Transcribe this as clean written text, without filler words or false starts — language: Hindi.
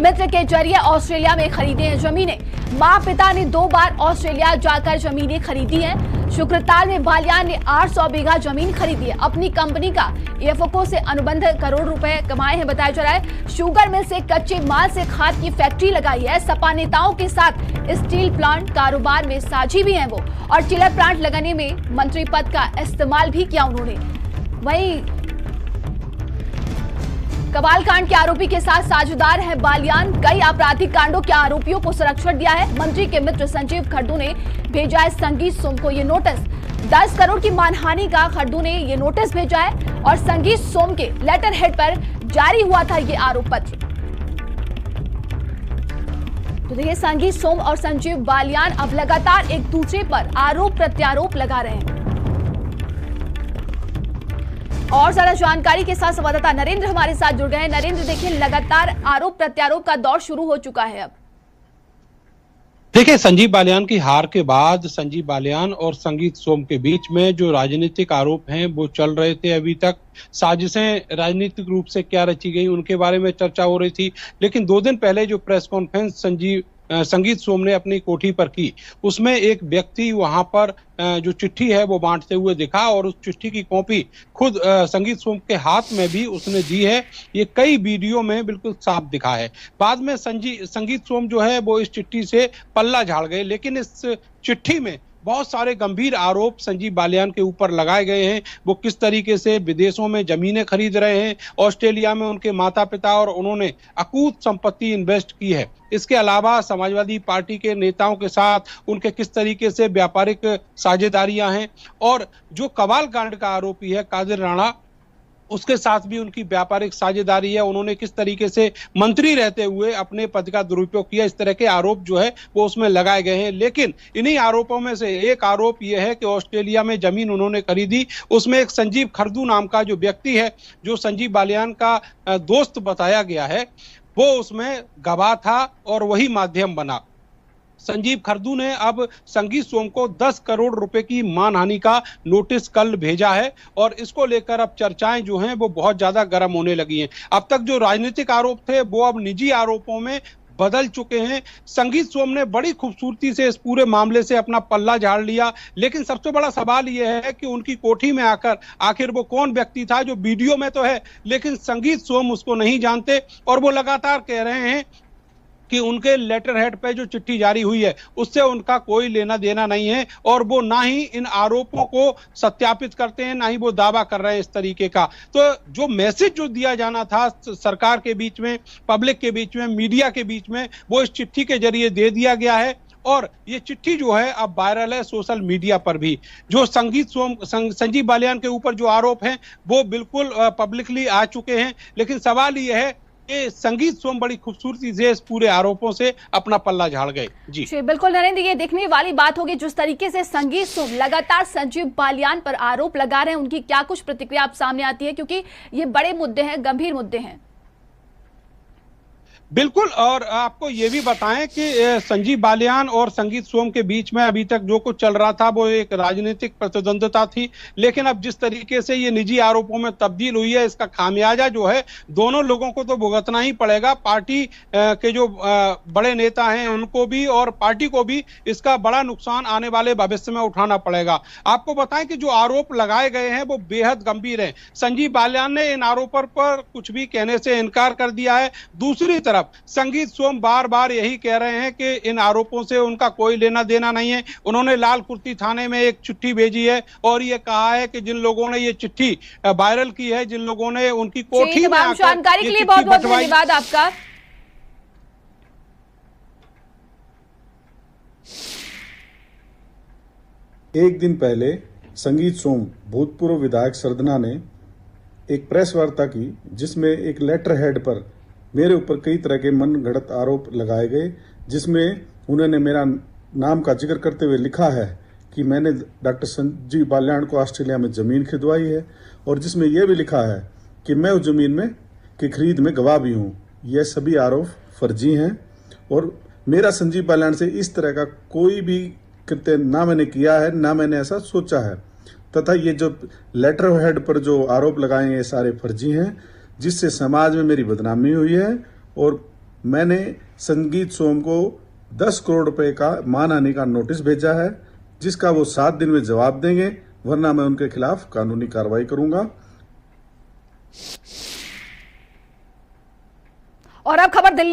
मित्र के जरिए ऑस्ट्रेलिया में खरीदे हैं जमीनें। मां पिता ने 2 बार ऑस्ट्रेलिया जाकर जमीनें खरीदी हैं। शुक्रताल में बालियान ने 800 बीघा जमीन खरीदी है। अपनी कंपनी का एफओको से अनुबंध करोड़ रुपए कमाए हैं बताया जा रहा है। शुगर मिल से कच्चे माल से खाद की फैक्ट्री लगाई है। सपा नेताओं के साथ स्टील प्लांट कारोबार में साझी भी हैं वो, और चिलर प्लांट लगाने में मंत्री पद का इस्तेमाल भी किया उन्होंने। वहीं कबाल कांड के आरोपी के साथ साझेदार है बालियान। कई आपराधिक कांडों के आरोपियों को संरक्षण दिया है। मंत्री के मित्र संजीव खड्डू ने भेजा है संगीत सोम को ये नोटिस। 10 करोड़ की मानहानि का खड्डू ने ये नोटिस भेजा है और संगीत सोम के लेटर हेड पर जारी हुआ था ये आरोप पत्र। तो देखिए, संगीत सोम और संजीव बालियान अब लगातार एक दूसरे पर आरोप प्रत्यारोप लगा रहे हैं। और ज्यादा जानकारी के साथ संवाददाता नरेंद्र हमारे साथ जुड़ गए हैं। नरेंद्र, देखिए, लगातार आरोप प्रत्यारोप का दौर शुरू हो चुका है। अब देखिए, संजीव बालियान की हार के बाद संजीव बालियान और संगीत सोम के बीच में जो राजनीतिक आरोप हैं वो चल रहे थे। अभी तक साजिशें राजनीतिक रूप से क्या रची गई उनके बारे में चर्चा हो रही थी, लेकिन 2 दिन पहले जो प्रेस कॉन्फ्रेंस संगीत सोम ने अपनी कोठी पर की, उसमें एक व्यक्ति वहां पर जो चिट्ठी है वो बांटते हुए दिखा और उस चिट्ठी की कॉपी खुद संगीत सोम के हाथ में भी उसने दी है। ये कई वीडियो में बिल्कुल साफ दिखा है। बाद में संगीत सोम जो है वो इस चिट्ठी से पल्ला झाड़ गए, लेकिन इस चिट्ठी में बहुत सारे गंभीर आरोप संजीव बालियान के ऊपर लगाए गए हैं। वो किस तरीके से विदेशों में जमीनें खरीद रहे हैं, ऑस्ट्रेलिया में उनके माता पिता और उन्होंने अकूत संपत्ति इन्वेस्ट की है। इसके अलावा समाजवादी पार्टी के नेताओं के साथ उनके किस तरीके से व्यापारिक साझेदारियां हैं, और जो कबाल कांड का आरोपी है कादिर राणा, उसके साथ भी उनकी व्यापारिक साझेदारी है। उन्होंने किस तरीके से मंत्री रहते हुए अपने पद का दुरुपयोग किया, इस तरह के आरोप जो है वो उसमें लगाए गए हैं। लेकिन इन्हीं आरोपों में से एक आरोप यह है कि ऑस्ट्रेलिया में जमीन उन्होंने खरीदी, उसमें एक संजीव खड्डू नाम का जो व्यक्ति है, जो संजीव बालियान का दोस्त बताया गया है, वो उसमें गवाह था और वही माध्यम बना। संजीव खड्डू ने अब संगीत सोम को 10 करोड़ रुपए की मानहानि का नोटिस कल भेजा है, और इसको लेकर अब चर्चाएं जो हैं वो बहुत ज्यादा गर्म होने लगी हैं। अब तक जो राजनीतिक आरोप थे वो अब निजी आरोपों में बदल चुके हैं। संगीत सोम ने बड़ी खूबसूरती से इस पूरे मामले से अपना पल्ला झाड़ लिया, लेकिन सबसे बड़ा सवाल यह है कि उनकी कोठी में आकर आखिर वो कौन व्यक्ति था जो वीडियो में तो है लेकिन संगीत सोम उसको नहीं जानते, और वो लगातार कह रहे हैं कि उनके लेटर हेड पे जो चिट्ठी जारी हुई है उससे उनका कोई लेना देना नहीं है, और वो ना ही इन आरोपों को सत्यापित करते हैं, ना ही वो दावा कर रहे हैं इस तरीके का। तो जो मैसेज जो दिया जाना था सरकार के बीच में, पब्लिक के बीच में, मीडिया के बीच में, वो इस चिट्ठी के जरिए दे दिया गया है। और ये चिट्ठी जो है अब वायरल है सोशल मीडिया पर भी। जो संजीव बालियान के ऊपर जो आरोप हैं वो बिल्कुल पब्लिकली आ चुके हैं, लेकिन सवाल ये है कि संगीत सोम बड़ी खूबसूरती से इस पूरे आरोपों से अपना पल्ला झाड़ गए। जी बिल्कुल नरेंद्र, ये देखने वाली बात होगी जिस तरीके से संगीत सोम लगातार संजीव बालियान पर आरोप लगा रहे हैं, उनकी क्या कुछ प्रतिक्रिया आप सामने आती है, क्योंकि ये बड़े मुद्दे हैं, गंभीर मुद्दे हैं। बिल्कुल, और आपको ये भी बताएं कि संजीव बालियान और संगीत सोम के बीच में अभी तक जो कुछ चल रहा था वो एक राजनीतिक प्रतिद्वंद्विता थी, लेकिन अब जिस तरीके से ये निजी आरोपों में तब्दील हुई है, इसका खामियाजा जो है दोनों लोगों को तो भुगतना ही पड़ेगा। पार्टी के जो बड़े नेता हैं उनको भी और पार्टी को भी इसका बड़ा नुकसान आने वाले भविष्य में उठाना पड़ेगा। आपको बताएं कि जो आरोप लगाए गए हैं वो बेहद गंभीर हैं। संजीव बालियान ने इन आरोपों पर कुछ भी कहने से इनकार कर दिया है। दूसरी तरफ संगीत सोम बार बार यही कह रहे हैं कि इन आरोपों से उनका कोई लेना देना नहीं है। उन्होंने लाल कुर्ती थाने में एक चिट्ठी भेजी है और ये कहा है कि जिन लोगों ने ये चिट्ठी वायरल की है, जिन लोगों ने उनकी कोठी में आकर जानकारी के लिए बहुत बहुत धन्यवाद आपका। एक दिन पहले संगीत सोम भूतपूर्व विधायक सरदना ने एक प्रेस वार्ता की, जिसमें एक लेटर हेड पर मेरे ऊपर कई तरह के मन गढ़ंत आरोप लगाए गए, जिसमें उन्होंने मेरा नाम का जिक्र करते हुए लिखा है कि मैंने डॉक्टर संजीव बालियान को ऑस्ट्रेलिया में ज़मीन खरीदवाई है, और जिसमें यह भी लिखा है कि मैं उस ज़मीन में की खरीद में गवाह भी हूँ। यह सभी आरोप फर्जी हैं, और मेरा संजीव बालियान से इस तरह का कोई भी कृत्य ना मैंने किया है, ना मैंने ऐसा सोचा है, तथा ये जो लेटर हेड पर जो आरोप लगाए हैं ये सारे फर्जी हैं, जिससे समाज में मेरी बदनामी हुई है और मैंने संगीत सोम को 10 करोड़ रुपए का मानहानि का नोटिस भेजा है, जिसका वो 7 दिन में जवाब देंगे, वरना मैं उनके खिलाफ कानूनी कार्रवाई करूंगा। और अब खबर दिल्ली